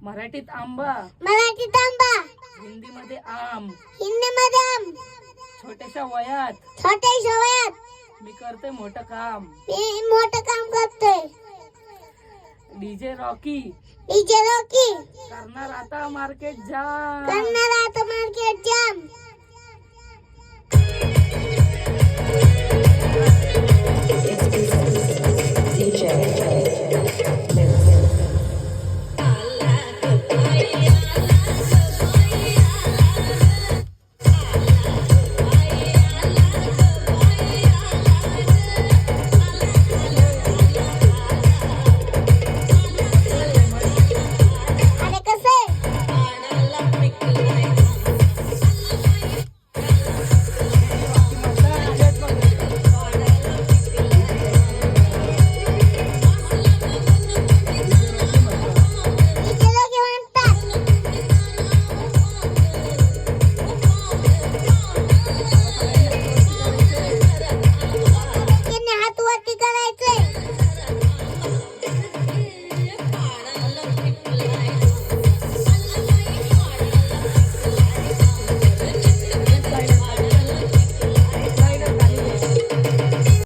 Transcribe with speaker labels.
Speaker 1: मराठीत आंबा,
Speaker 2: मराठीत आंबा,
Speaker 1: हिंदीमध्ये आम,
Speaker 2: हिंदीमध्ये आम,
Speaker 1: छोट्याशा वयात
Speaker 2: छोट्याशा वयात
Speaker 1: मी करते मोठं काम.
Speaker 2: मी मोठं काम करतोय.
Speaker 1: डीजे रॉकी
Speaker 2: डीजे रॉकी
Speaker 1: करणार आता मार्केट जाम.
Speaker 2: करणार आता मार्केट जाम.
Speaker 3: DJ